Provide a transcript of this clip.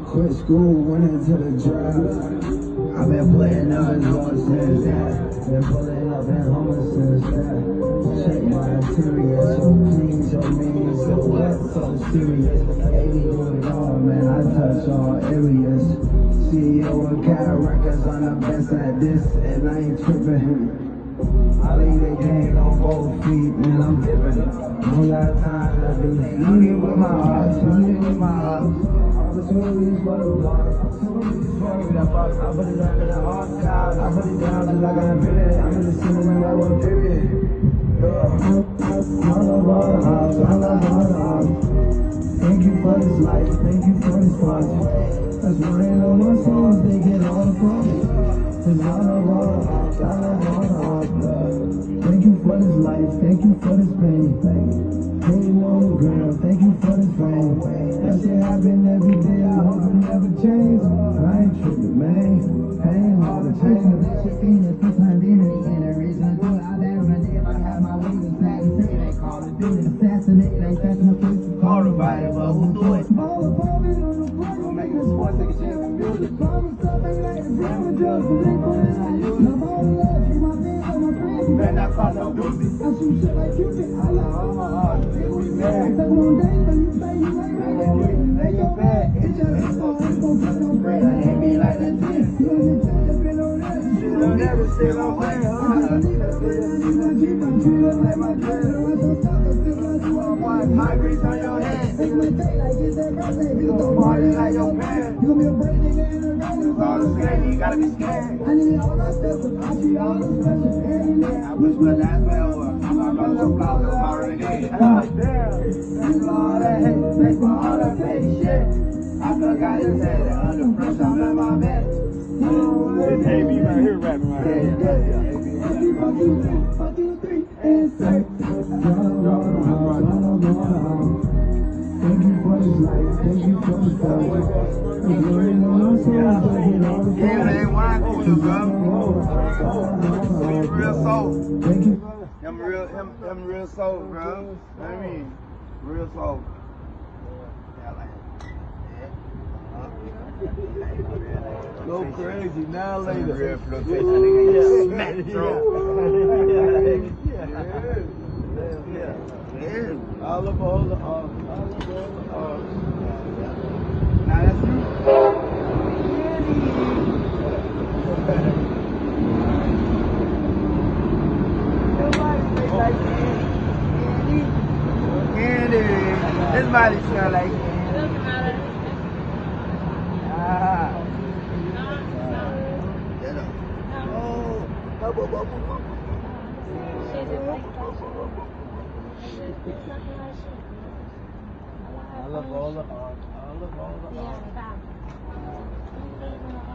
Quit school, went into the draft. I've been putting numbers on since that. Been pulling up in Hummer since that. Check my interior, so clean, so mean, so wet, so serious. 80 do it all, man, I touch all areas. CEO of Cat Records, I'm the best at this, and I ain't tripping. I leave the game on both feet, man, I'm dipping. Don't got time to do it with my heart, shooting with my heart. Opportunities for the block, opportunities for the box. I put it down to the archives, I put it down just like I did it. I'm in the cinema like one period. All of all the house, all of all the house. Thank you for this life, thank you for this project. That's why in all my songs they get all the promise. Cause all of all the house, all of all the house. Thank you for this life, thank you for this pain. Hating on the ground, thank you for this fame. That shit happen every day, I hope it never change. I ain't tripping, man. I ain't hard to change. That shit seen it, this identity and the reason to do it. I'll never know if I have my way to say they call it do it. Assassinate, they assassin the police. Call the body, but who do it? All above it on the block, don't make this one take a chance and build it. Mama stuff ain't like the grandma drugs, but they put it on you. Now all the love, keep my fans on my friends. You better not call no goofy. I shoot shit like Cupid, I love all my heart. We mad. Take one day, but you say you ain't ready. Lay your bag, it's just so simple, but don't break. I hate me like the 10. You ain't been on that. You don't ever say no way. I need a G, but you look like my dread. High grease on your head. Take my day like it's that birthday. You gon' party like your man. You gon' be a break nigga in the rain. All the same, you gotta be scared. I need all my stuff, I treat all the special every day. I wish my last bell was. I'm about to blow the already. God damn. Thanks for all that hate. Thanks for all that fake shit. I forgot his head. Under pressure, I'm in my bed. It's AB right here rapping right here. Fuck you three, and say. Thank you for this life, thank you for this life. Yeah, they wine cooler, bro. He real soul. Thank you. Him real soul, bro. You know what I mean? Real soul. Go crazy, now later. Real flotation. Smack Yeah. All of all the art. Now that's you. Candy. This body smell like candy. Doesn't matter. I love all the art. I love all the art. Yeah,